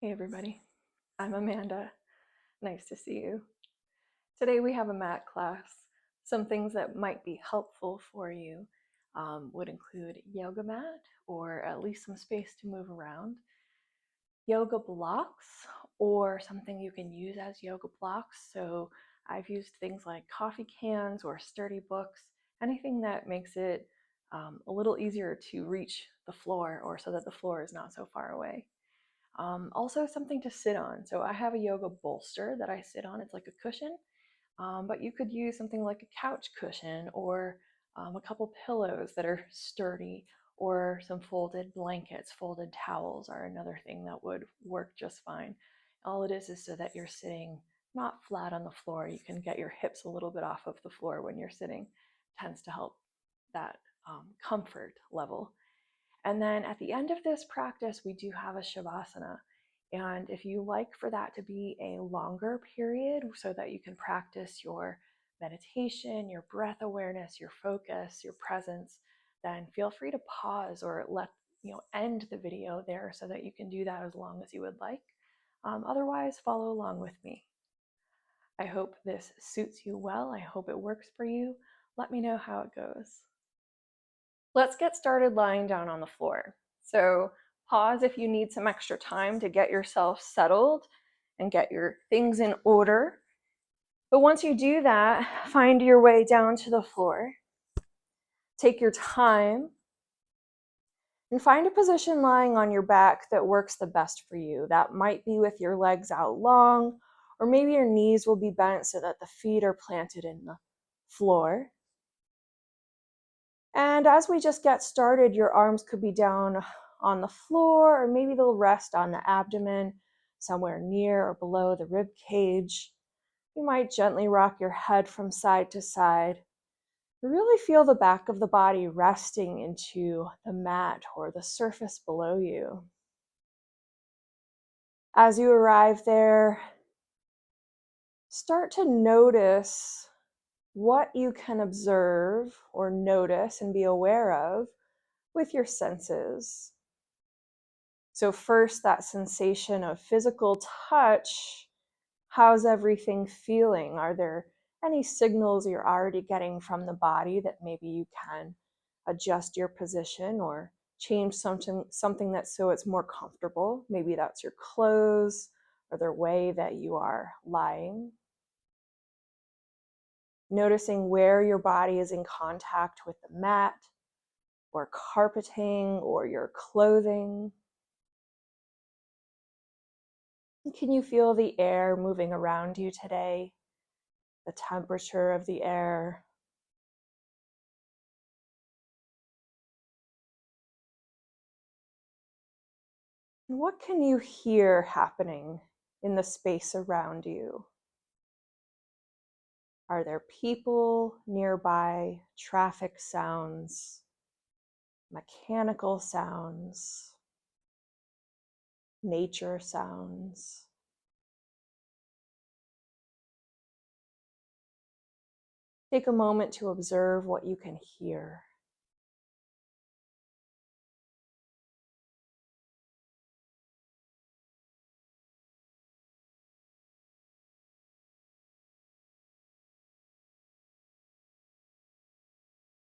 Hey everybody, I'm Amanda. Nice to see you. Today we have a mat class. Some things that might be helpful for you would include yoga mat or at least some space to move around, yoga blocks or something you can use as yoga blocks. So I've used things like coffee cans or sturdy books, anything that makes it a little easier to reach the floor or so that the floor is not so far away. Also something to sit on. So I have a yoga bolster that I sit on. It's like a cushion, but you could use something like a couch cushion or a couple pillows that are sturdy, or some folded blankets. Folded towels are another thing that would work just fine. All it is so that you're sitting not flat on the floor. You can get your hips a little bit off of the floor when you're sitting. It tends to help that comfort level. And then at the end of this practice, we do have a Śavāsana. And if you like for that to be a longer period so that you can practice your meditation, your breath awareness, your focus, your presence, then feel free to pause or end the video there so that you can do that as long as you would like. Otherwise, follow along with me. I hope this suits you well. I hope it works for you. Let me know how it goes. Let's get started lying down on the floor. So pause if you need some extra time to get yourself settled and get your things in order. But once you do that, find your way down to the floor. Take your time and find a position lying on your back that works the best for you. That might be with your legs out long, or maybe your knees will be bent so that the feet are planted in the floor. And as we just get started, your arms could be down on the floor, or maybe they'll rest on the abdomen, somewhere near or below the rib cage. You might gently rock your head from side to side. Really feel the back of the body resting into the mat or the surface below you. As you arrive there, start to notice what you can observe or notice and be aware of with your senses. So first, that sensation of physical touch. How's everything feeling? Are there any signals you're already getting from the body that maybe you can adjust your position or change something that's so it's more comfortable? Maybe that's your clothes or the way that you are lying. Noticing where your body is in contact with the mat or carpeting or your clothing. Can you feel the air moving around you today? The temperature of the air. And what can you hear happening in the space around you? Are there people nearby, traffic sounds, mechanical sounds, nature sounds? Take a moment to observe what you can hear.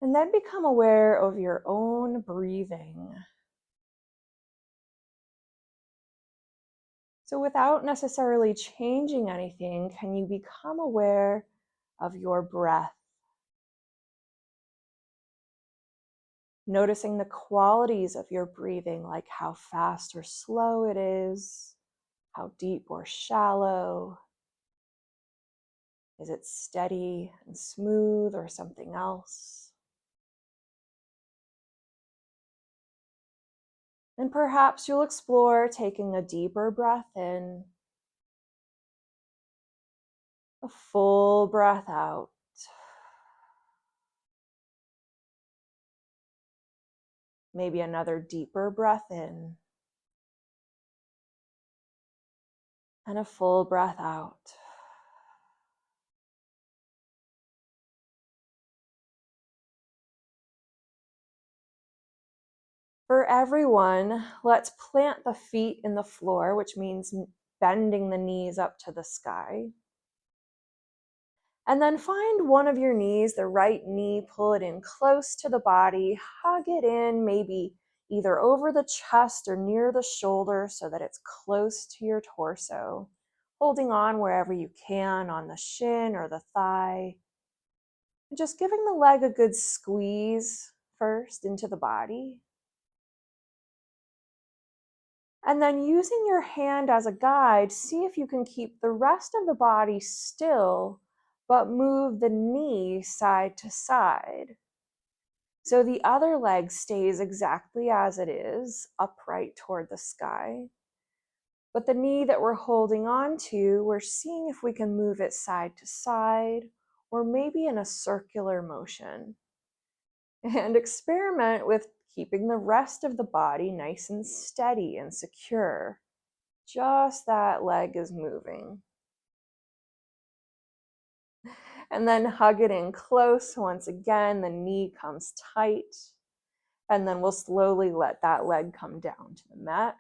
And then become aware of your own breathing. So without necessarily changing anything, can you become aware of your breath? Noticing the qualities of your breathing, like how fast or slow it is, how deep or shallow. Is it steady and smooth or something else? And perhaps you'll explore taking a deeper breath in, a full breath out. Maybe another deeper breath in, and a full breath out. For everyone, let's plant the feet in the floor, which means bending the knees up to the sky. And then find one of your knees, the right knee, pull it in close to the body, hug it in, maybe either over the chest or near the shoulder so that it's close to your torso, holding on wherever you can on the shin or the thigh. And just giving the leg a good squeeze first into the body. And then using your hand as a guide, see if you can keep the rest of the body still, but move the knee side to side. So the other leg stays exactly as it is, upright toward the sky. But the knee that we're holding on to, we're seeing if we can move it side to side, or maybe in a circular motion. And experiment with keeping the rest of the body nice and steady and secure. Just that leg is moving. And then hug it in close. Once again, the knee comes tight. And then we'll slowly let that leg come down to the mat.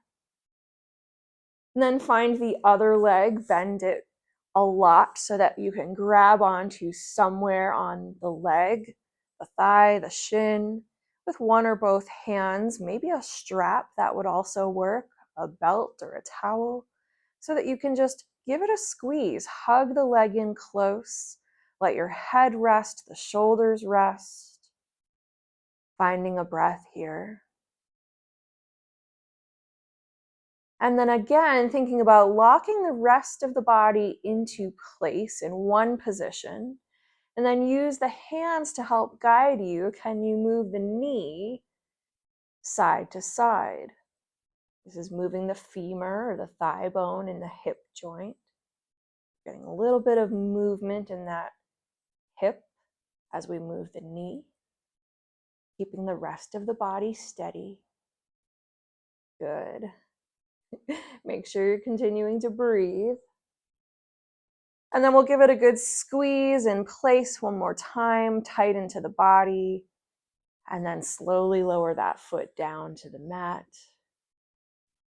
And then find the other leg, bend it a lot so that you can grab onto somewhere on the leg, the thigh, the shin, with one or both hands, maybe a strap that would also work, a belt or a towel, so that you can just give it a squeeze, hug the leg in close, let your head rest, the shoulders rest, finding a breath here. And then again, thinking about locking the rest of the body into place in one position. And then use the hands to help guide you. Can you move the knee side to side? This is moving the femur or the thigh bone in the hip joint. Getting a little bit of movement in that hip as we move the knee. Keeping the rest of the body steady. Good. Make sure you're continuing to breathe. And then we'll give it a good squeeze in place one more time, tight into the body, and then slowly lower that foot down to the mat.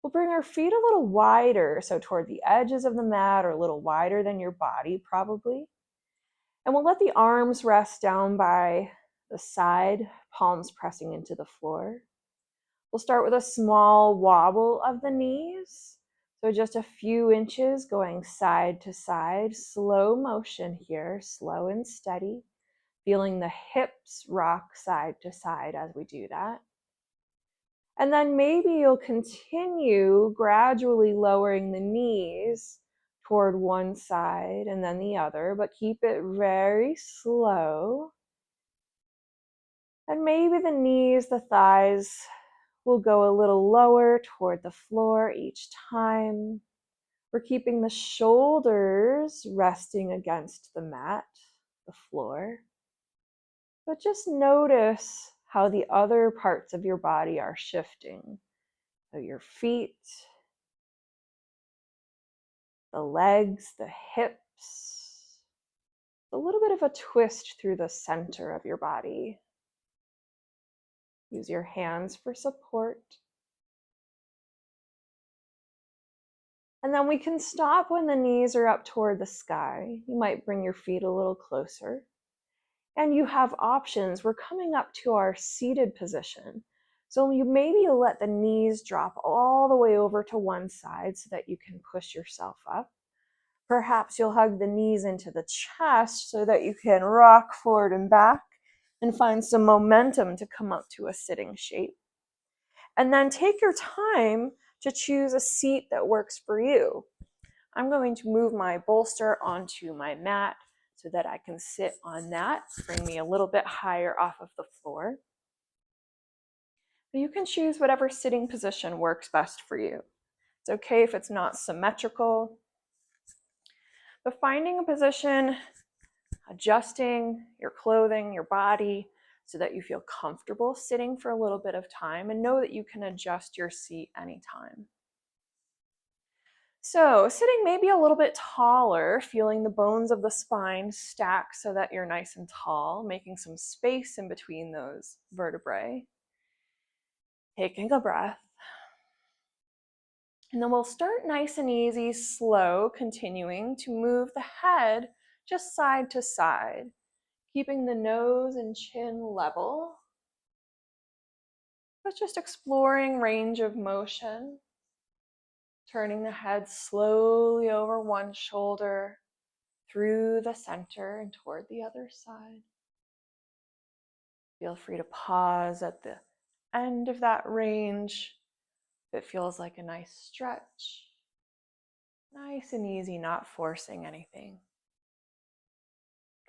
We'll bring our feet a little wider, so toward the edges of the mat or a little wider than your body probably. And we'll let the arms rest down by the side, palms pressing into the floor. We'll start with a small wobble of the knees. So just a few inches going side to side, slow motion here, slow and steady, feeling the hips rock side to side as we do that. And then maybe you'll continue gradually lowering the knees toward one side and then the other, but keep it very slow. And maybe the knees, the thighs, will go a little lower toward the floor each time. We're keeping the shoulders resting against the mat, the floor. But just notice how the other parts of your body are shifting. So your feet, the legs, the hips, a little bit of a twist through the center of your body. Use your hands for support. And then we can stop when the knees are up toward the sky. You might bring your feet a little closer. And you have options. We're coming up to our seated position. So maybe you'll let the knees drop all the way over to one side so that you can push yourself up. Perhaps you'll hug the knees into the chest so that you can rock forward and back and find some momentum to come up to a sitting shape. And then take your time to choose a seat that works for you. I'm going to move my bolster onto my mat so that I can sit on that, bring me a little bit higher off of the floor. But you can choose whatever sitting position works best for you. It's okay if it's not symmetrical. But finding a position, adjusting your clothing, your body, so that you feel comfortable sitting for a little bit of time, and know that you can adjust your seat anytime. So sitting maybe a little bit taller, feeling the bones of the spine stack so that you're nice and tall, making some space in between those vertebrae. Taking a breath. And then we'll start nice and easy, slow, continuing to move the head just side to side, keeping the nose and chin level, but just exploring range of motion, turning the head slowly over one shoulder, through the center and toward the other side. Feel free to pause at the end of that range if it feels like a nice stretch. Nice and easy, not forcing anything.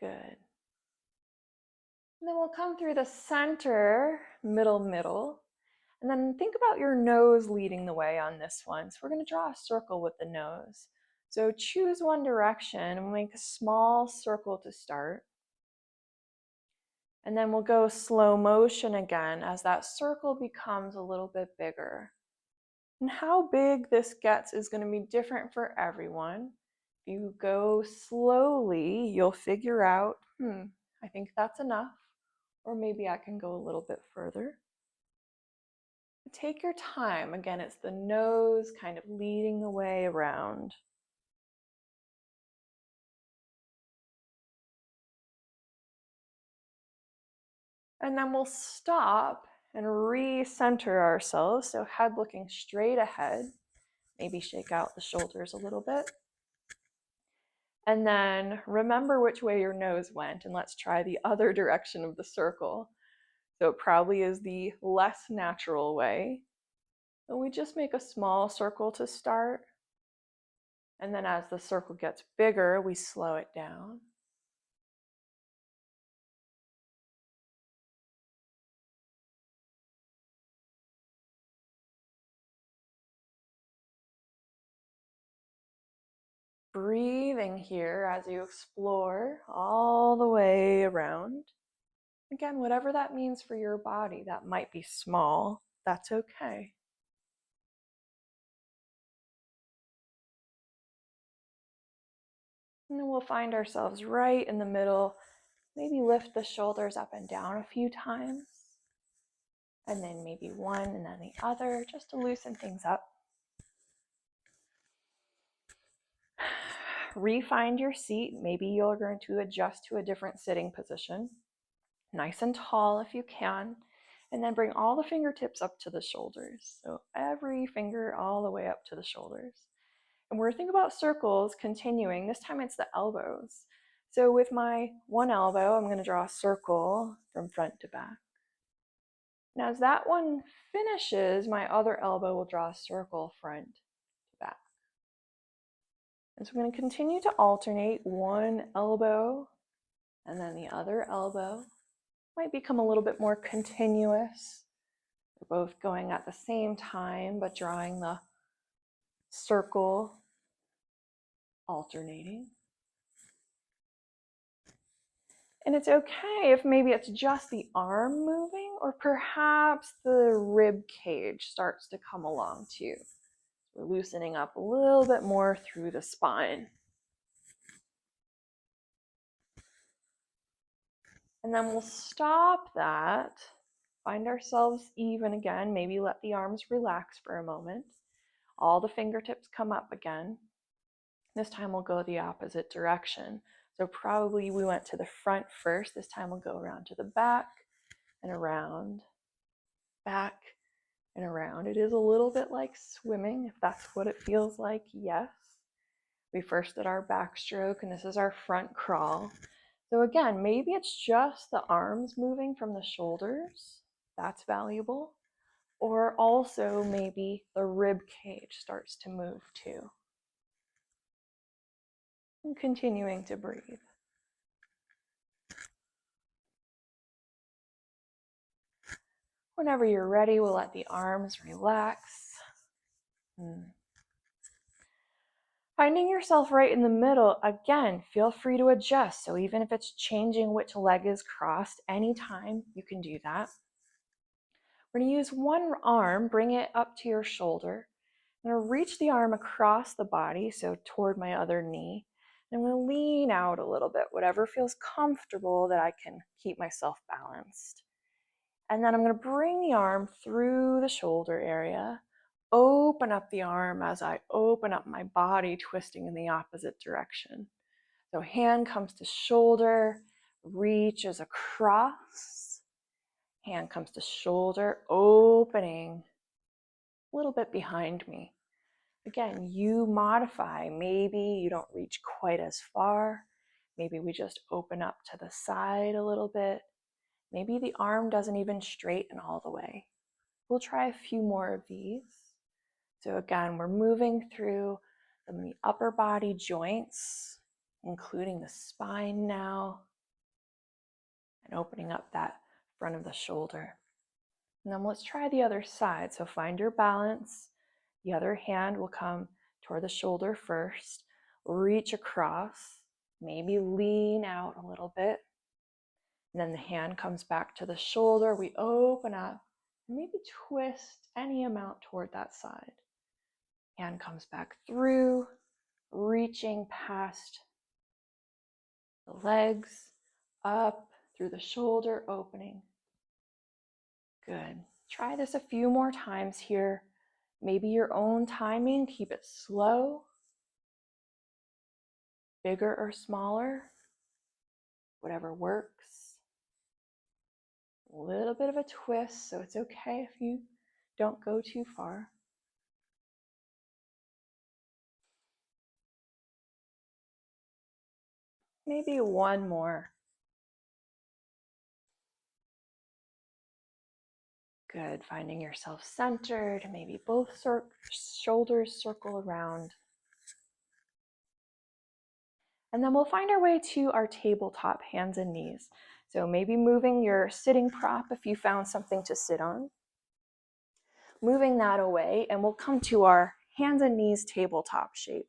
Good. And then we'll come through the center, middle, and then think about your nose leading the way on this one. So we're going to draw a circle with the nose. So choose one direction and make a small circle to start. And then we'll go slow motion again as that circle becomes a little bit bigger. And how big this gets is going to be different for everyone. If you go slowly, you'll figure out, I think that's enough. Or maybe I can go a little bit further. Take your time. Again, it's the nose kind of leading the way around. And then we'll stop and recenter ourselves. So head looking straight ahead. Maybe shake out the shoulders a little bit. And then remember which way your nose went, and let's try the other direction of the circle. So it probably is the less natural way. And we just make a small circle to start. And then as the circle gets bigger, we slow it down. Breathing here as you explore all the way around. Again, whatever that means for your body, that might be small, that's okay. And then we'll find ourselves right in the middle. Maybe lift the shoulders up and down a few times. And then maybe one and then the other, just to loosen things up. Refind your seat. Maybe you're going to adjust to a different sitting position. Nice and tall if you can. And then bring all the fingertips up to the shoulders. So every finger all the way up to the shoulders. And we're thinking about circles continuing. This time it's the elbows. So with my one elbow, I'm going to draw a circle from front to back. And as that one finishes, my other elbow will draw a circle front to back. And so we're going to continue to alternate one elbow and then the other elbow. Might become a little bit more continuous. They're both going at the same time, but drawing the circle, alternating. And it's okay if maybe it's just the arm moving, or perhaps the rib cage starts to come along too. We're loosening up a little bit more through the spine. And then we'll stop that, find ourselves even again, maybe let the arms relax for a moment. All the fingertips come up again. This time we'll go the opposite direction. So probably we went to the front first. This time we'll go around to the back and around, back and around. It is a little bit like swimming, if that's what it feels like, yes. We first did our backstroke, and this is our front crawl. So again, maybe it's just the arms moving from the shoulders. That's valuable. Or also maybe the rib cage starts to move too. And continuing to breathe. Whenever you're ready, we'll let the arms relax. Finding yourself right in the middle, again, feel free to adjust. So even if it's changing which leg is crossed, anytime you can do that. We're going to use one arm, bring it up to your shoulder. I'm going to reach the arm across the body, so toward my other knee. And I'm going to lean out a little bit, whatever feels comfortable that I can keep myself balanced. And then I'm going to bring the arm through the shoulder area, open up the arm as I open up my body, twisting in the opposite direction. So hand comes to shoulder, reaches across, hand comes to shoulder, opening a little bit behind me. Again, you modify. Maybe you don't reach quite as far. Maybe we just open up to the side a little bit. Maybe the arm doesn't even straighten all the way. We'll try a few more of these. So again, we're moving through the upper body joints, including the spine now, and opening up that front of the shoulder. And then let's try the other side. So find your balance. The other hand will come toward the shoulder first. Reach across, maybe lean out a little bit. And then the hand comes back to the shoulder. We open up and maybe twist any amount toward that side. Hand comes back through, reaching past the legs, up through the shoulder, opening. Good. Try this a few more times here. Maybe your own timing, keep it slow, bigger or smaller, whatever works. A little bit of a twist, so it's okay if you don't go too far. Maybe one more. Good, finding yourself centered, maybe both shoulders circle around. And then we'll find our way to our tabletop, hands and knees. So maybe moving your sitting prop if you found something to sit on. Moving that away, and we'll come to our hands and knees tabletop shape.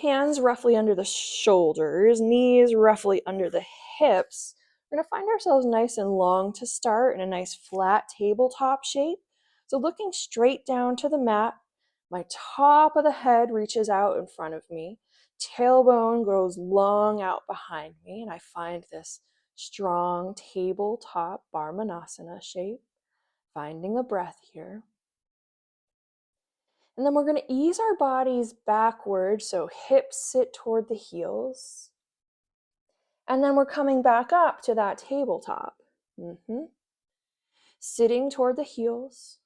Hands roughly under the shoulders, knees roughly under the hips. We're going to find ourselves nice and long to start in a nice flat tabletop shape. So looking straight down to the mat, my top of the head reaches out in front of me. Tailbone goes long out behind me, and I find this strong tabletop bharmanasana shape. Finding a breath here. And then we're going to ease our bodies backward, so hips sit toward the heels. And then we're coming back up to that tabletop. Sitting toward the heels,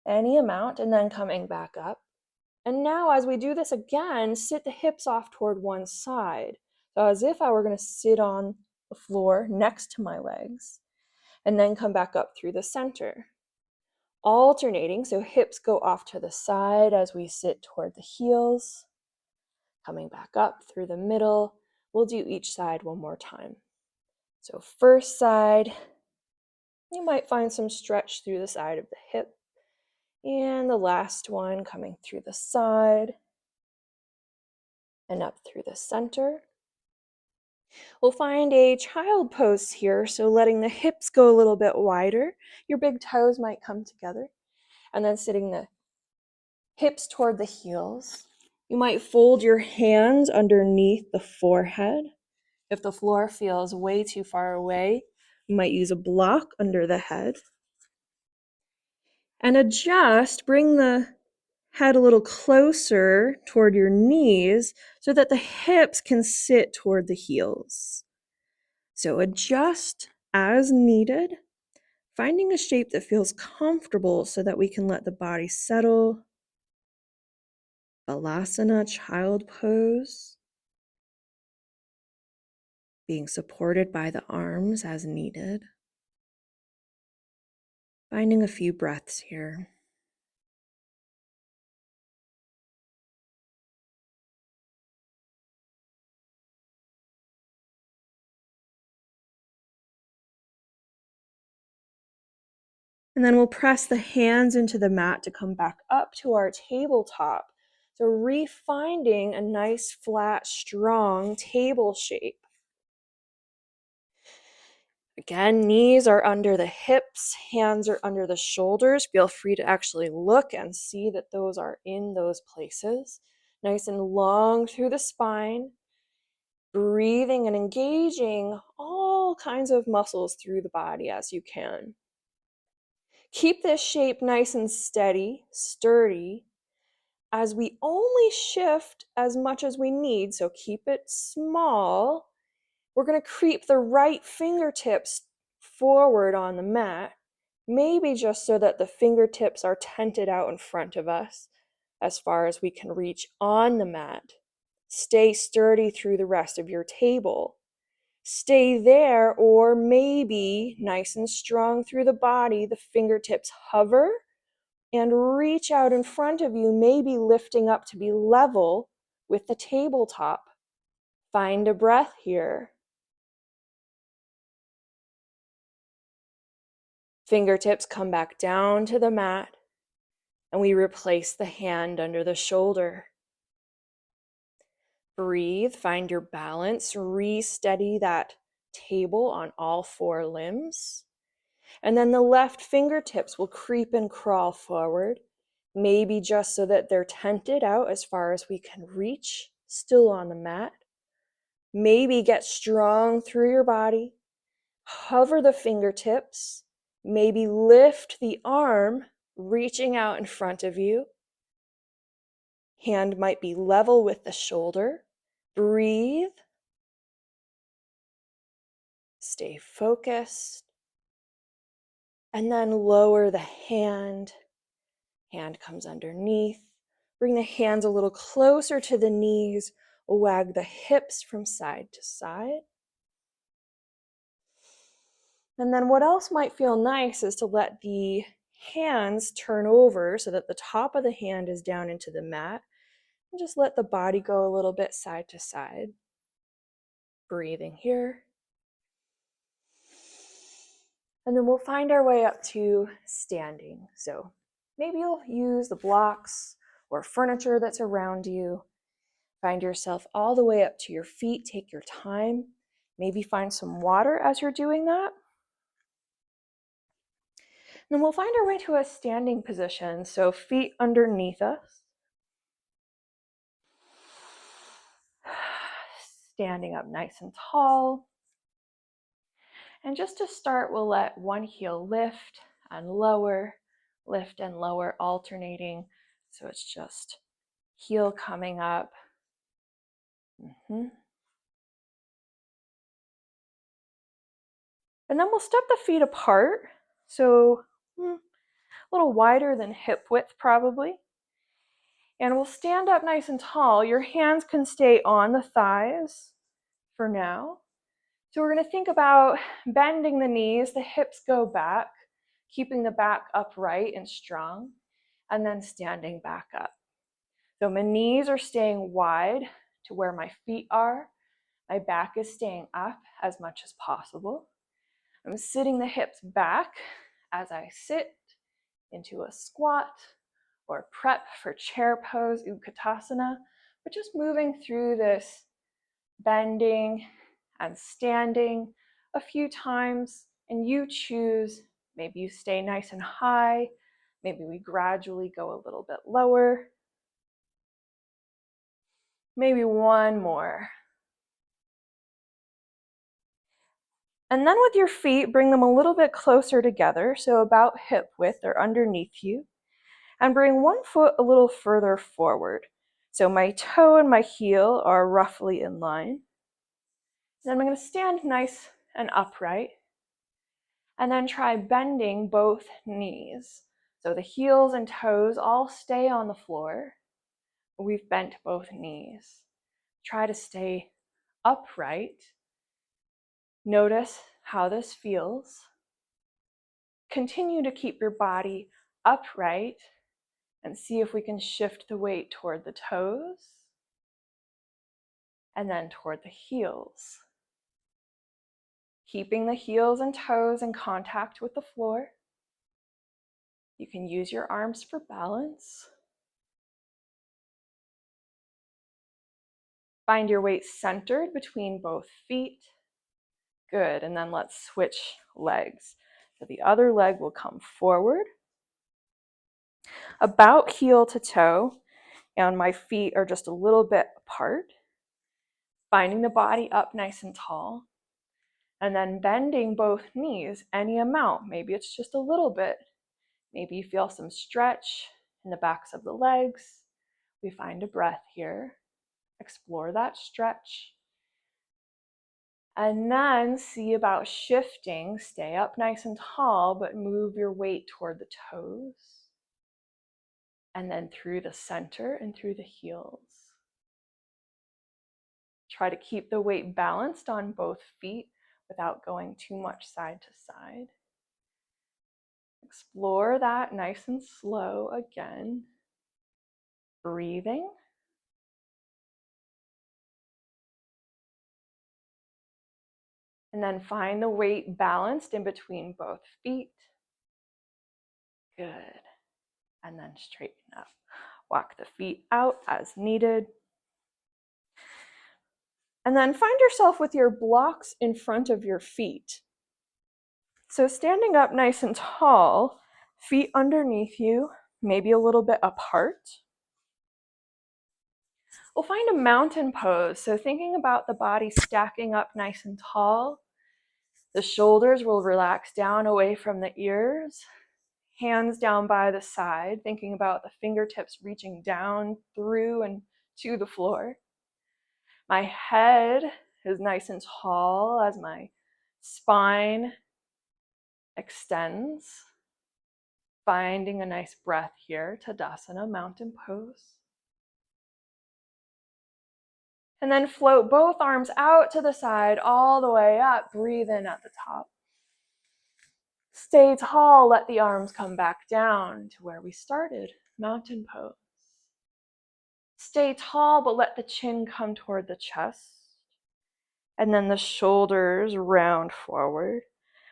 any amount, and then coming back up. And now as we do this again, sit the hips off toward one side. So as if I were going to sit on the floor next to my legs, and then come back up through the center. Alternating, so hips go off to the side as we sit toward the heels, coming back up through the middle. We'll do each side one more time. So first side, you might find some stretch through the side of the hip, and the last one coming through the side and up through the center. We'll find a child pose here, so letting the hips go a little bit wider. Your big toes might come together, and then sitting the hips toward the heels. You might fold your hands underneath the forehead. If the floor feels way too far away, you might use a block under the head. And adjust, bring the head a little closer toward your knees so that the hips can sit toward the heels. So adjust as needed, finding a shape that feels comfortable so that we can let the body settle. Balasana, child pose. Being supported by the arms as needed. Finding a few breaths here. And then we'll press the hands into the mat to come back up to our tabletop. So refinding a nice, flat, strong table shape. Again, knees are under the hips, hands are under the shoulders. Feel free to actually look and see that those are in those places. Nice and long through the spine. breathing and engaging all kinds of muscles through the body as you can. Keep this shape nice and steady, sturdy, as we only shift as much as we need, so keep it small. We're going to creep the right fingertips forward on the mat, maybe just so that the fingertips are tented out in front of us as far as we can reach on the mat. Stay sturdy through the rest of your table. Stay there, or maybe nice and strong through the body, the fingertips hover and reach out in front of you, maybe lifting up to be level with the tabletop. Find a breath here. Fingertips come back down to the mat, and we replace the hand under the shoulder. Breathe, find your balance, re-steady that table on all four limbs. And then the left fingertips will creep and crawl forward, maybe just so that they're tented out as far as we can reach, still on the mat. Maybe get strong through your body. Hover the fingertips. Maybe lift the arm, reaching out in front of you. Hand might be level with the shoulder. Breathe. Stay focused. And then lower the hand. Hand comes underneath. Bring the hands a little closer to the knees. Wag the hips from side to side. And then what else might feel nice is to let the hands turn over so that the top of the hand is down into the mat. And just let the body go a little bit side to side. Breathing here. And then we'll find our way up to standing. So maybe you'll use the blocks or furniture that's around you. Find yourself all the way up to your feet. Take your time. Maybe find some water as you're doing that. And then we'll find our way to a standing position. So feet underneath us. Standing up nice and tall. And just to start, we'll let one heel lift and lower, alternating. So it's just heel coming up. And then we'll step the feet apart. So a little wider than hip width probably. And we'll stand up nice and tall. Your hands can stay on the thighs for now. So we're going to think about bending the knees, the hips go back, keeping the back upright and strong, and then standing back up. So my knees are staying wide to where my feet are. My back is staying up as much as possible. I'm sitting the hips back as I sit into a squat or prep for chair pose, uṭkata, but just moving through this bending and standing a few times, and you choose. Maybe you stay nice and high, maybe we gradually go a little bit lower. Maybe one more. And then with your feet, bring them a little bit closer together, so about hip width or underneath you, and bring one foot a little further forward. So my toe and my heel are roughly in line. Then I'm going to stand nice and upright, and then try bending both knees. So the heels and toes all stay on the floor. We've bent both knees. Try to stay upright. Notice how this feels. Continue to keep your body upright and see if we can shift the weight toward the toes and then toward the heels. Keeping the heels and toes in contact with the floor. You can use your arms for balance. Find your weight centered between both feet. Good, and then let's switch legs. So the other leg will come forward, about heel to toe, and my feet are just a little bit apart. Finding the body up nice and tall. And then bending both knees, any amount. Maybe it's just a little bit. Maybe you feel some stretch in the backs of the legs. We find a breath here. Explore that stretch. And then see about shifting. Stay up nice and tall, but move your weight toward the toes. And then through the center and through the heels. Try to keep the weight balanced on both feet without going too much side to side. Explore that nice and slow again. Breathing. And then find the weight balanced in between both feet. Good. And then straighten up. Walk the feet out as needed. And then find yourself with your blocks in front of your feet. So standing up nice and tall, feet underneath you, maybe a little bit apart. We'll find a mountain pose. So thinking about the body stacking up nice and tall, the shoulders will relax down away from the ears, hands down by the side, thinking about the fingertips reaching down through and to the floor. My head is nice and tall as my spine extends. Finding a nice breath here, Tadasana, mountain pose. And then float both arms out to the side, all the way up. Breathe in at the top. Stay tall, let the arms come back down to where we started, mountain pose. Stay tall, but let the chin come toward the chest. And then the shoulders round forward.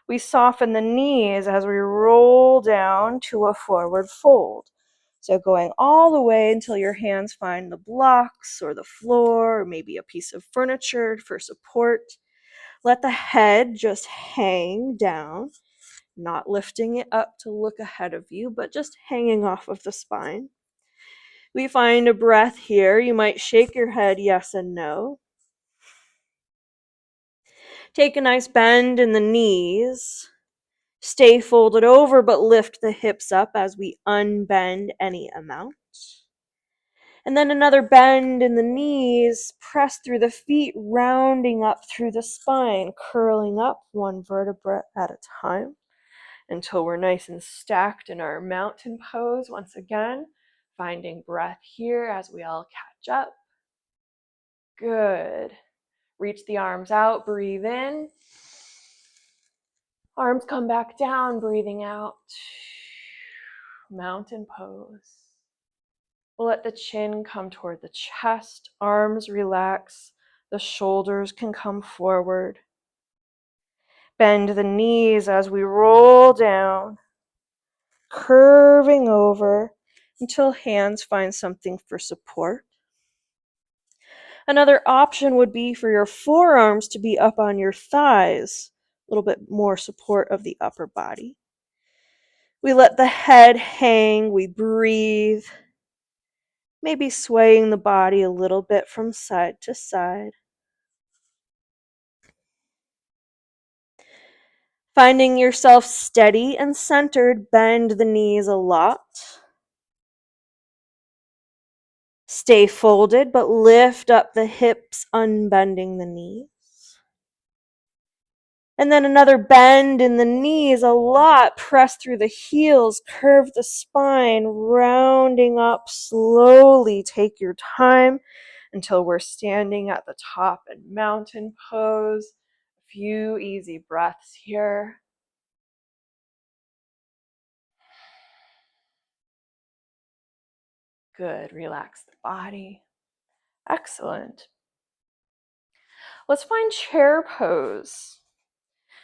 We soften the knees as we roll down to a forward fold. So going all the way until your hands find the blocks or the floor, or maybe a piece of furniture for support. Let the head just hang down, not lifting it up to look ahead of you, but just hanging off of the spine. We find a breath here. You might shake your head yes and no. Take a nice bend in the knees. Stay folded over, but lift the hips up as we unbend any amount. And then another bend in the knees, press through the feet, rounding up through the spine, curling up one vertebra at a time until we're nice and stacked in our mountain pose once again, finding breath here as we all catch up. Good. Reach the arms out, breathe in. Arms come back down, breathing out. Mountain pose. We'll let the chin come toward the chest, arms relax, the shoulders can come forward. Bend the knees as we roll down, curving over until hands find something for support. Another option would be for your forearms to be up on your thighs, a little bit more support of the upper body. We let the head hang, we breathe, maybe swaying the body a little bit from side to side. Finding yourself steady and centered, bend the knees a lot. Stay folded, but lift up the hips, unbending the knees. And then another bend in the knees a lot. Press through the heels, curve the spine, rounding up slowly. Take your time until we're standing at the top in mountain pose. A few easy breaths here. Good, relax the body. Excellent. Let's find chair pose.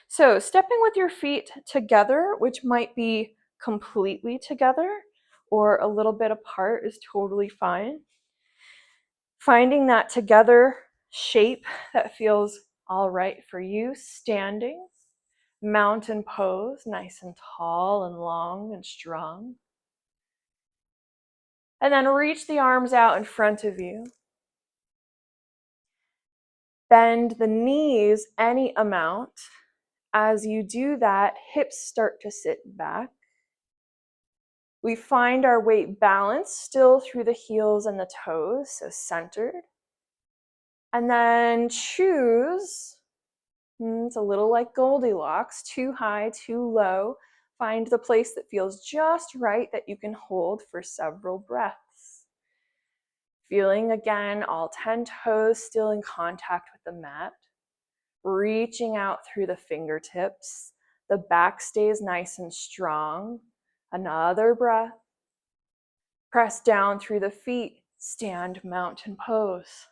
So stepping with your feet together, which might be completely together or a little bit apart, is totally fine. Finding that together shape that feels all right for you. Standing, mountain pose, nice and tall and long and strong. And then reach the arms out in front of you. Bend the knees any amount. As you do that, hips start to sit back. We find our weight balanced still through the heels and the toes, so centered. And then choose, it's a little like Goldilocks, too high, too low. Find the place that feels just right that you can hold for several breaths. Feeling again all 10 toes still in contact with the mat. Reaching out through the fingertips. The back stays nice and strong. Another breath. Press down through the feet. Stand mountain pose.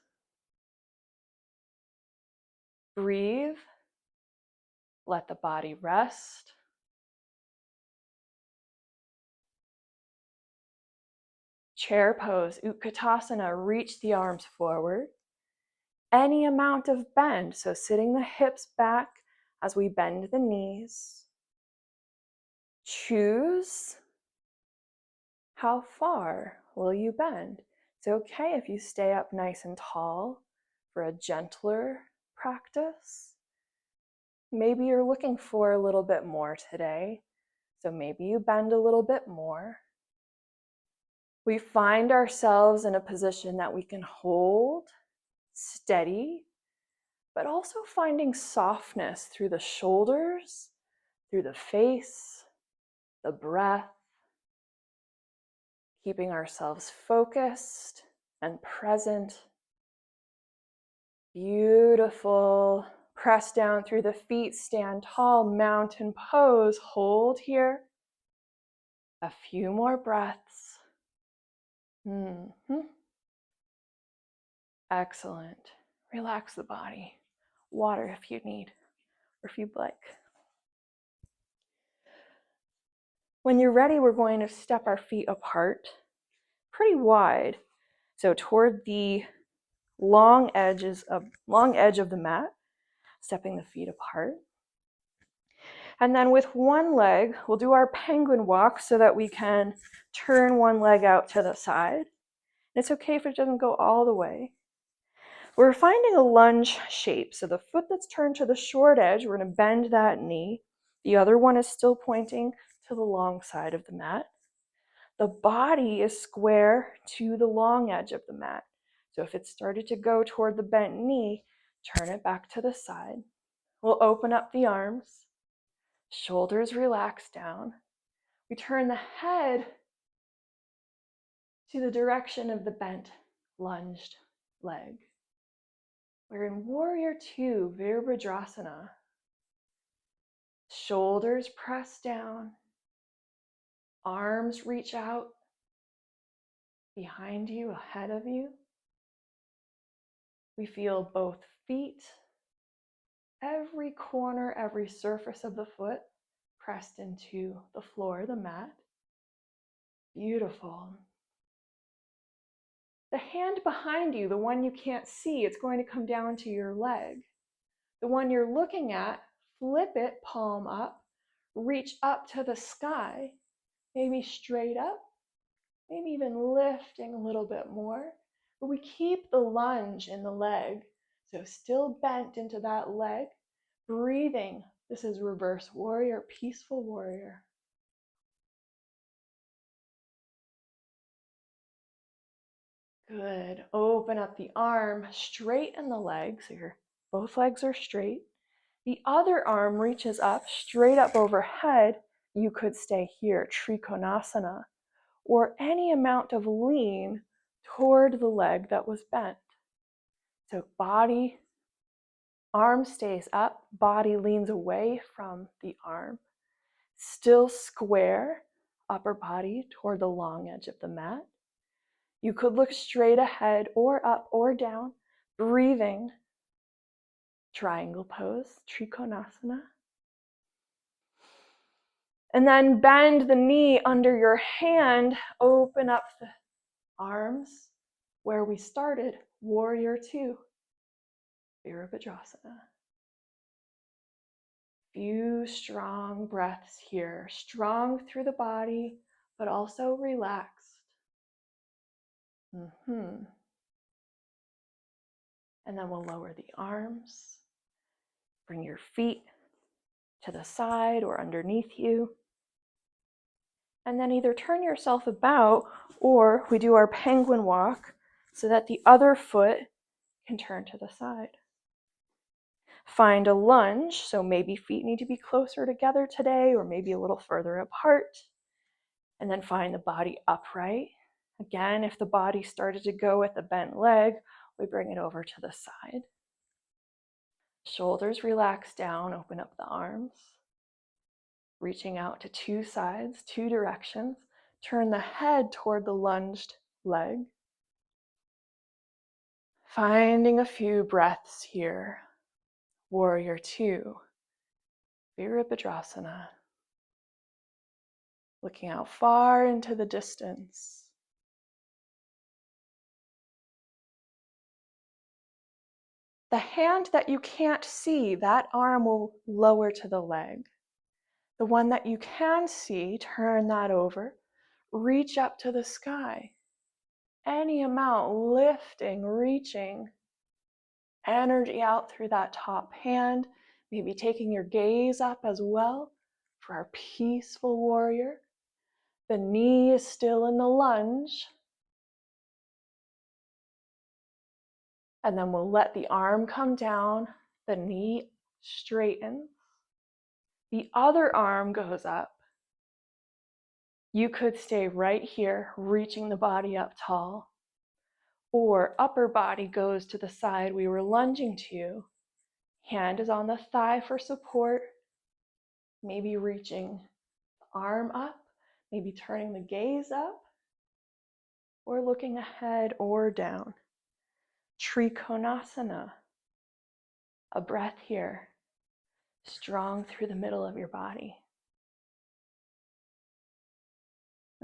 Breathe. Let the body rest. Chair pose, uṭkata. Reach the arms forward. Any amount of bend, so sitting the hips back as we bend the knees. Choose how far will you bend. It's okay if you stay up nice and tall for a gentler practice. Maybe you're looking for a little bit more today, so maybe you bend a little bit more. We find ourselves in a position that we can hold steady, but also finding softness through the shoulders, through the face, the breath, keeping ourselves focused and present. Beautiful. Press down through the feet, stand tall, mountain pose, hold here. A few more breaths. Excellent. Relax the body. Water if you need, or if you'd like. When you're ready, we're going to step our feet apart, pretty wide. So toward the long edge of the mat, stepping the feet apart. And then with one leg, we'll do our penguin walk so that we can turn one leg out to the side. It's okay if it doesn't go all the way. We're finding a lunge shape. So the foot that's turned to the short edge, we're going to bend that knee. The other one is still pointing to the long side of the mat. The body is square to the long edge of the mat. So if it started to go toward the bent knee, turn it back to the side. We'll open up the arms. Shoulders relax down. We turn the head to the direction of the bent, lunged leg. We're in Warrior Two, Vīrabhadra. Shoulders press down. Arms reach out behind you, ahead of you. We feel both feet, every corner, every surface of the foot pressed into the floor, the mat. Beautiful. The hand behind you, the one you can't see, it's going to come down to your leg. The one you're looking at, flip it, palm up, reach up to the sky, maybe straight up, maybe even lifting a little bit more. But we keep the lunge in the leg, so still bent into that leg, breathing. This is reverse warrior, peaceful warrior. Good. Open up the arm, straighten the leg, so both legs are straight. The other arm reaches up, straight up overhead. You could stay here, trikona, or any amount of lean toward the leg that was bent. So body, arm stays up, body leans away from the arm. Still square, upper body toward the long edge of the mat. You could look straight ahead or up or down, breathing. Triangle pose, trikona. And then bend the knee under your hand, open up the arms where we started, Warrior Two, Vīrabhadra. Few strong breaths here, strong through the body, but also relaxed. And then we'll lower the arms. Bring your feet to the side or underneath you. And then either turn yourself about or we do our penguin walk so that the other foot can turn to the side. Find a lunge, so maybe feet need to be closer together today or maybe a little further apart. And then find the body upright. Again, if the body started to go with the bent leg, we bring it over to the side. Shoulders relax down, open up the arms. Reaching out to two sides, two directions. Turn the head toward the lunged leg. Finding a few breaths here. Warrior 2, vīrabhadra. Looking out far into the distance. The hand that you can't see, that arm will lower to the leg. The one that you can see, turn that over. Reach up to the sky. Any amount, lifting, reaching. Energy out through that top hand. Maybe taking your gaze up as well for our peaceful warrior. The knee is still in the lunge. And then we'll let the arm come down. The knee straightens. The other arm goes up. You could stay right here, reaching the body up tall. Or upper body goes to the side we were lunging to. Hand is on the thigh for support. Maybe reaching the arm up. Maybe turning the gaze up. Or looking ahead or down. Trikona. A breath here. Strong through the middle of your body.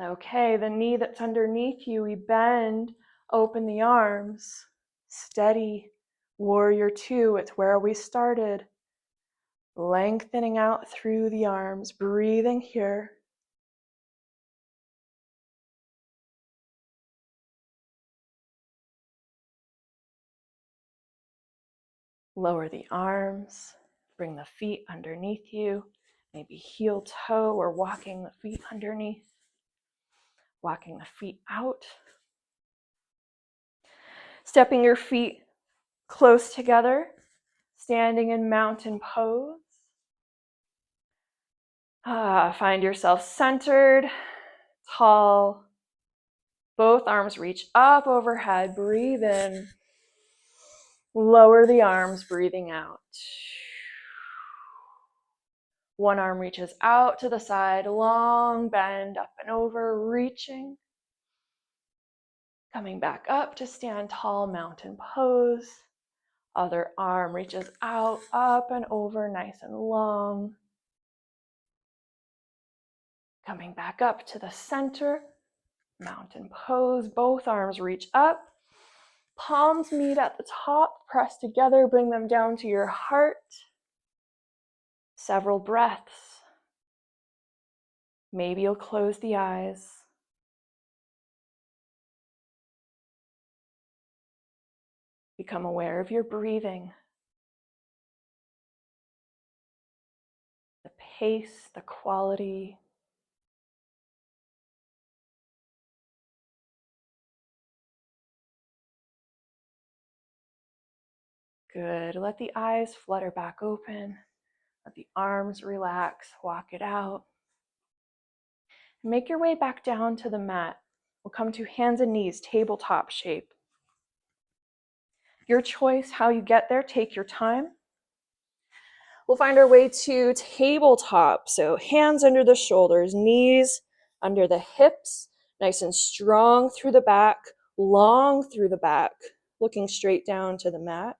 Okay, the knee that's underneath you, we bend, open the arms. Steady. Warrior 2, it's where we started. Lengthening out through the arms, breathing here. Lower the arms, bring the feet underneath you, maybe heel toe or walking the feet underneath. Walking the feet out. Stepping your feet close together, standing in mountain pose. Find yourself centered, tall. Both arms reach up overhead. Breathe in. Lower the arms, breathing out. One arm reaches out to the side, long bend, up and over, reaching. Coming back up to stand tall, mountain pose. Other arm reaches out, up and over, nice and long. Coming back up to the center, mountain pose. Both arms reach up. Palms meet at the top, press together, bring them down to your heart. Several breaths. Maybe you'll close the eyes. Become aware of your breathing. The pace, the quality. Good. Let the eyes flutter back open. Let the arms relax. Walk it out. Make your way back down to the mat. We'll come to hands and knees, tabletop shape. Your choice how you get there. Take your time. We'll find our way to tabletop. So hands under the shoulders, knees under the hips, nice and strong through the back, long through the back, looking straight down to the mat.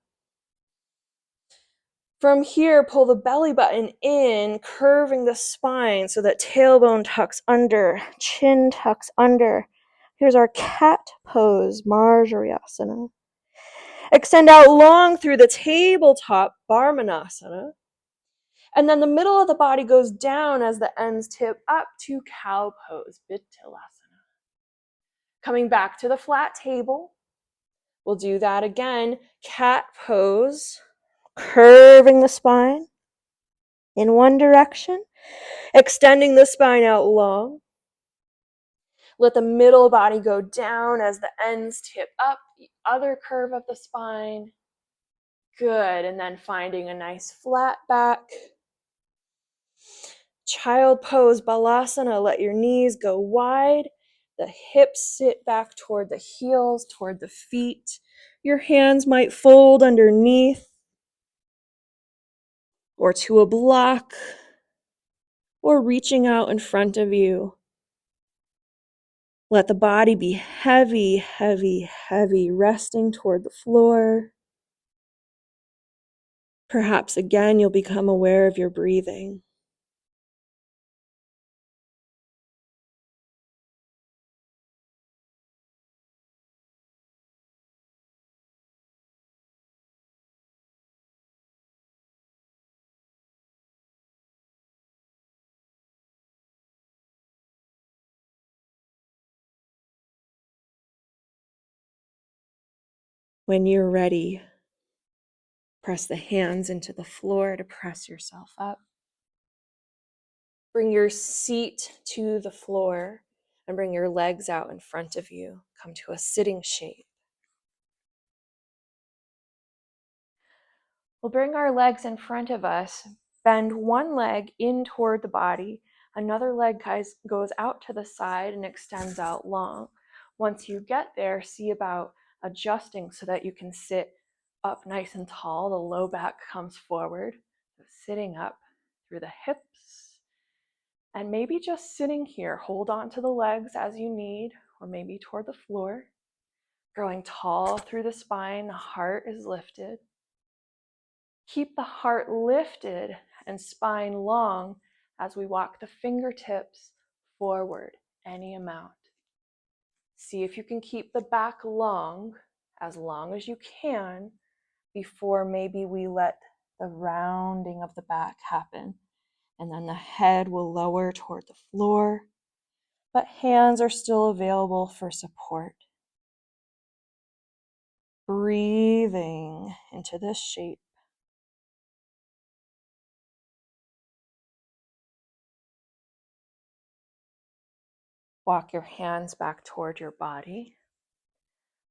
From here, pull the belly button in, curving the spine so that tailbone tucks under, chin tucks under. Here's our cat pose, Asana. Extend out long through the tabletop, bharmana. And then the middle of the body goes down as the ends tip up to cow pose, Vittalasana. Coming back to the flat table, We'll do that again. Cat pose, curving the spine in one direction, extending the spine out long. Let the middle body go down as the ends tip up, the other curve of the spine. Good, and then finding a nice flat back. Child pose, balasana, let your knees go wide. The hips sit back toward the heels, toward the feet. Your hands might fold underneath or to a block or reaching out in front of you. Let the body be heavy, heavy, heavy, resting toward the floor. Perhaps again you'll become aware of your breathing. When you're ready, press the hands into the floor to press yourself up. Bring your seat to the floor and bring your legs out in front of you. Come to a sitting shape. We'll bring our legs in front of us, bend one leg in toward the body, another leg goes out to the side and extends out long. Once you get there, see about adjusting so that you can sit up nice and tall. The low back comes forward, so sitting up through the hips. And maybe just sitting here, hold on to the legs as you need, or maybe toward the floor. Growing tall through the spine, the heart is lifted. Keep the heart lifted and spine long as we walk the fingertips forward any amount. See if you can keep the back long as you can before maybe we let the rounding of the back happen. And then the head will lower toward the floor, but hands are still available for support. Breathing into this shape. Walk your hands back toward your body.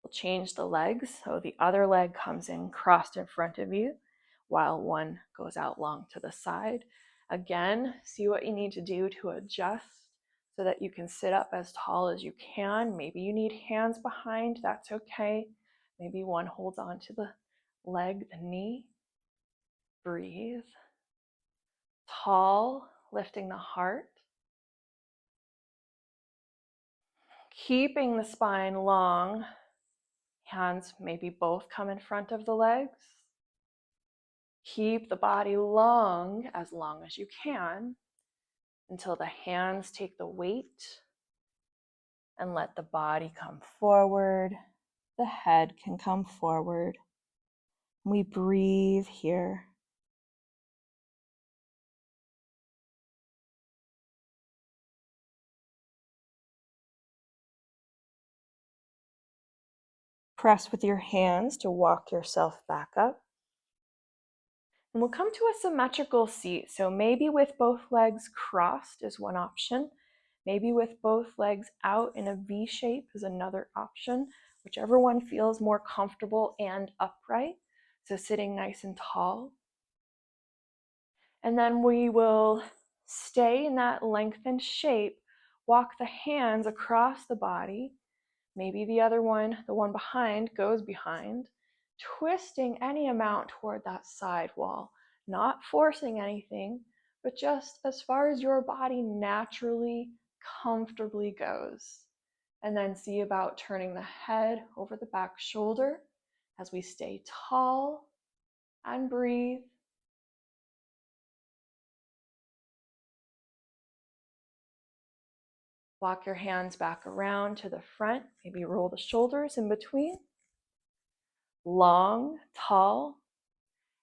We'll change the legs, so the other leg comes in crossed in front of you, while one goes out long to the side. Again, see what you need to do to adjust so that you can sit up as tall as you can. Maybe you need hands behind, that's okay. Maybe one holds on to the leg, the knee. Breathe. Tall, lifting the heart. Keeping the spine long. Hands maybe both come in front of the legs. Keep the body long as you can until the hands take the weight, and let the body come forward. The head can come forward. We breathe here. Press with your hands to walk yourself back up. And we'll come to a symmetrical seat. So maybe with both legs crossed is one option. Maybe with both legs out in a V shape is another option, whichever one feels more comfortable and upright. So sitting nice and tall. And then we will stay in that lengthened shape, walk the hands across the body. Maybe the other one, the one behind, goes behind, twisting any amount toward that side wall, not forcing anything, but just as far as your body naturally, comfortably goes. And then see about turning the head over the back shoulder as we stay tall and breathe. Walk your hands back around to the front, maybe roll the shoulders in between. Long, tall.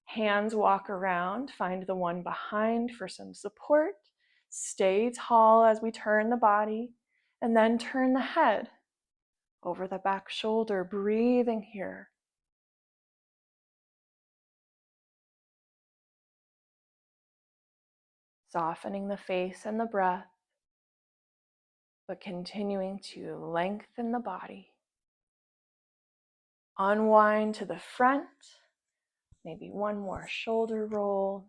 Hands walk around, find the one behind for some support. Stay tall as we turn the body, and then turn the head over the back shoulder, breathing here. Softening the face and the breath, but continuing to lengthen the body. Unwind to the front, maybe one more shoulder roll.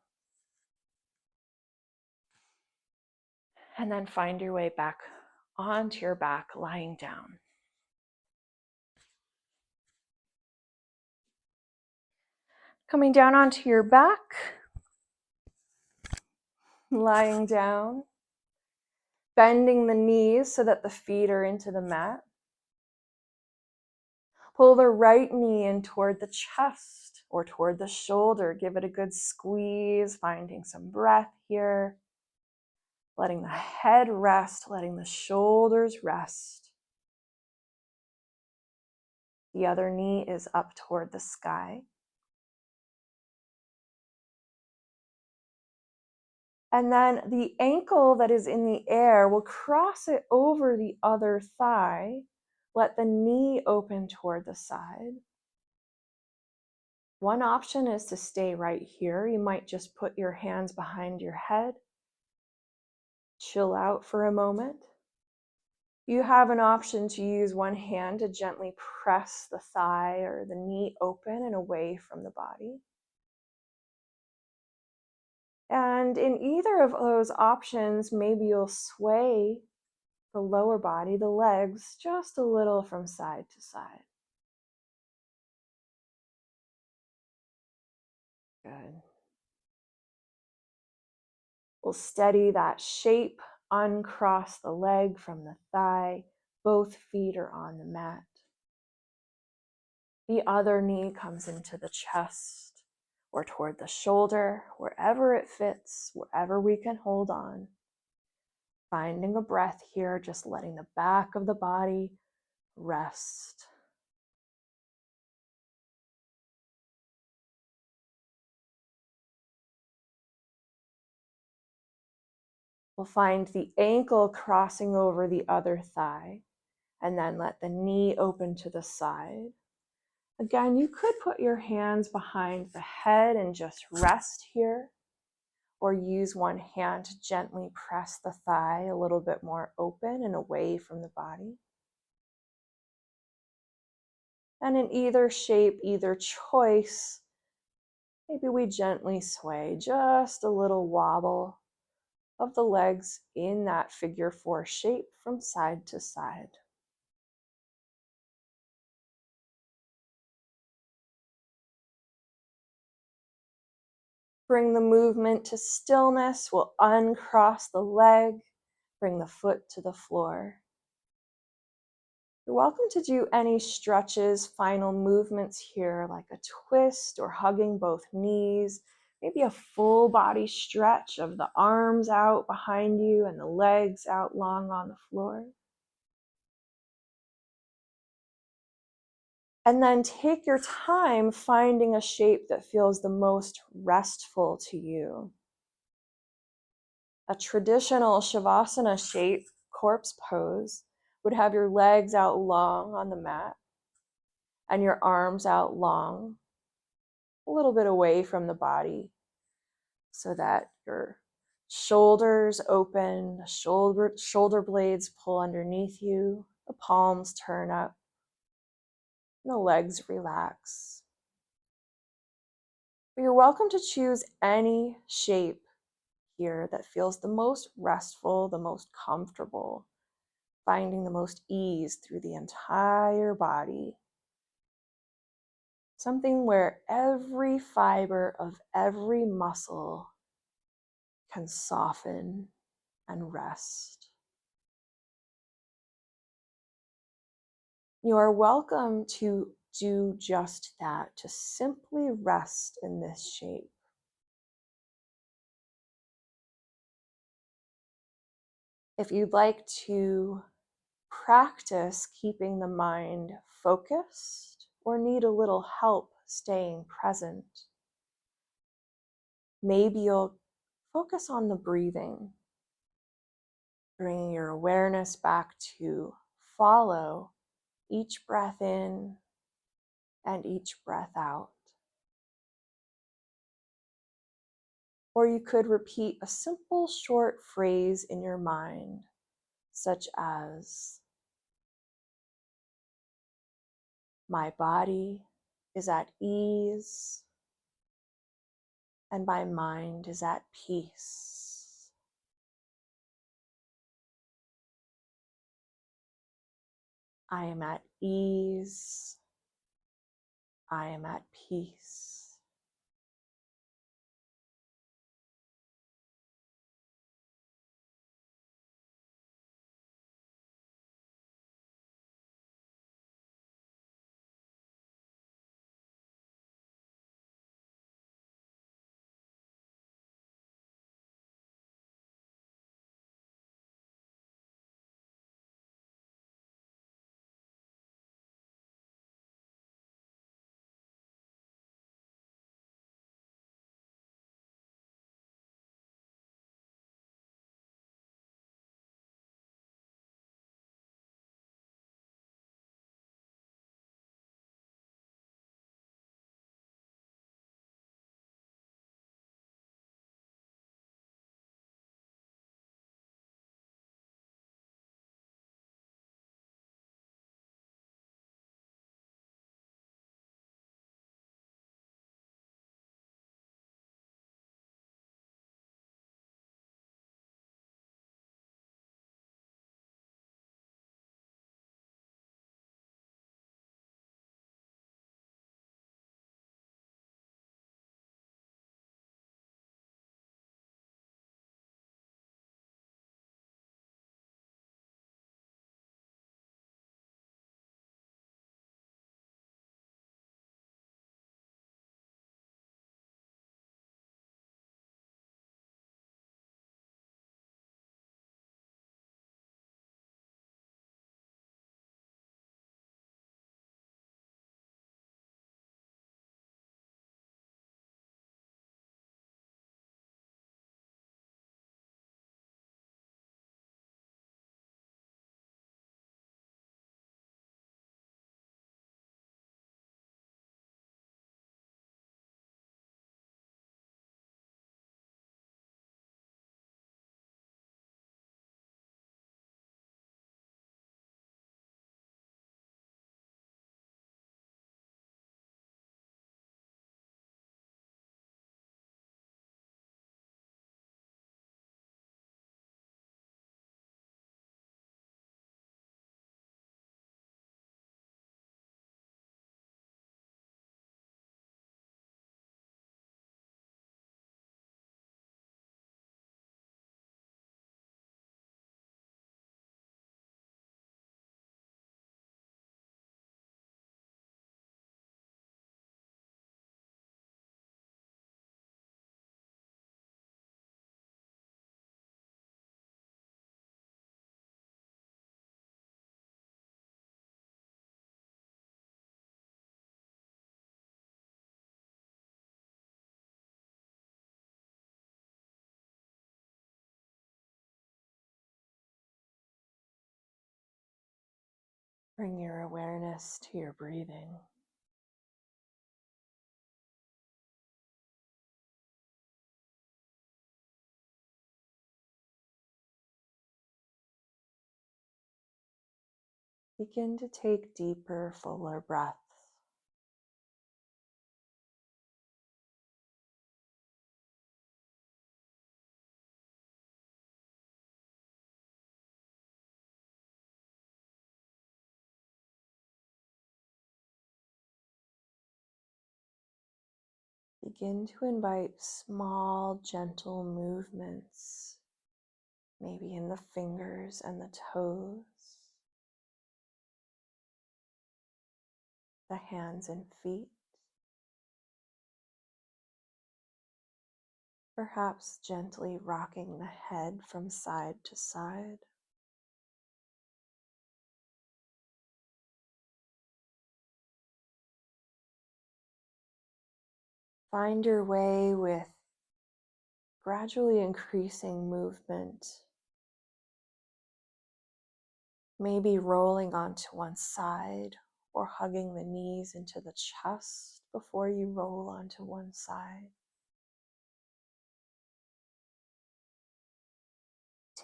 And then find your way back onto your back, lying down. Coming down onto your back, lying down, bending the knees so that the feet are into the mat. Pull the right knee in toward the chest or toward the shoulder. Give it a good squeeze, finding some breath here. Letting the head rest, letting the shoulders rest. The other knee is up toward the sky. And then the ankle that is in the air, will cross it over the other thigh. Let the knee open toward the side. One option is to stay right here. You might just put your hands behind your head. Chill out for a moment. You have an option to use one hand to gently press the thigh or the knee open and away from the body. And in either of those options, maybe you'll sway the lower body, the legs, just a little from side to side. Good. We'll steady that shape, uncross the leg from the thigh. Both feet are on the mat. The other knee comes into the chest or toward the shoulder, wherever it fits, wherever we can hold on. Finding a breath here, just letting the back of the body rest. We'll find the ankle crossing over the other thigh, and then let the knee open to the side. Again, you could put your hands behind the head and just rest here, or use one hand to gently press the thigh a little bit more open and away from the body. And in either shape, either choice, maybe we gently sway, just a little wobble of the legs in that figure 4 shape from side to side. Bring the movement to stillness. We'll uncross the leg, bring the foot to the floor. You're welcome to do any stretches, final movements here, like a twist or hugging both knees, maybe a full body stretch of the arms out behind you and the legs out long on the floor. And then take your time finding a shape that feels the most restful to you. A traditional Śavāsana shape, corpse pose, would have your legs out long on the mat and your arms out long, a little bit away from the body, so that your shoulders open, the shoulder blades pull underneath you, the palms turn up, and the legs relax. But you're welcome to choose any shape here that feels the most restful, the most comfortable, finding the most ease through the entire body. Something where every fiber of every muscle can soften and rest. You are welcome to do just that, to simply rest in this shape. If you'd like to practice keeping the mind focused or need a little help staying present, maybe you'll focus on the breathing, bringing your awareness back to follow each breath in and each breath out. Or you could repeat a simple short phrase in your mind, such as, my body is at ease and my mind is at peace. I am at ease. I am at peace. Bring your awareness to your breathing. Begin to take deeper, fuller breaths. Begin to invite small, gentle movements, maybe in the fingers and the toes, the hands and feet, perhaps gently rocking the head from side to side. Find your way with gradually increasing movement Maybe rolling onto one side or hugging the knees into the chest before you roll onto one side.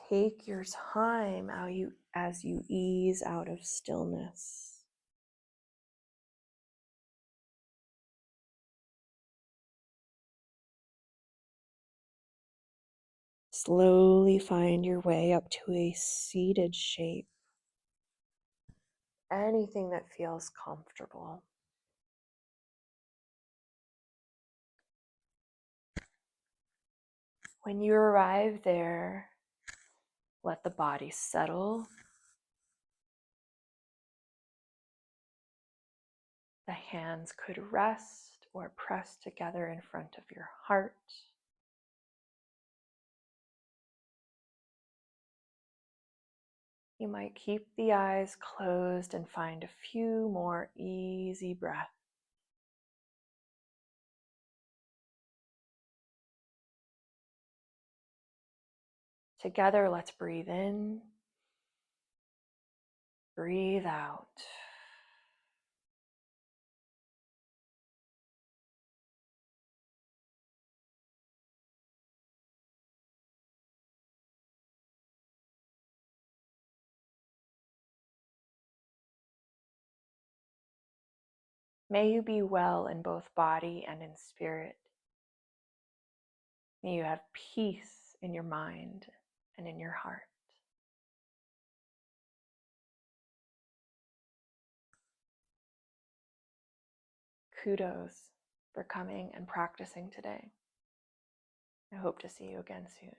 Take your time as you ease out of stillness. Slowly find your way up to a seated shape. Anything that feels comfortable. When you arrive there, let the body settle. The hands could rest or press together in front of your heart. You might keep the eyes closed and find a few more easy breaths. Together, let's breathe in, breathe out. May you be well in both body and in spirit. May you have peace in your mind and in your heart. Kudos for coming and practicing today. I hope to see you again soon.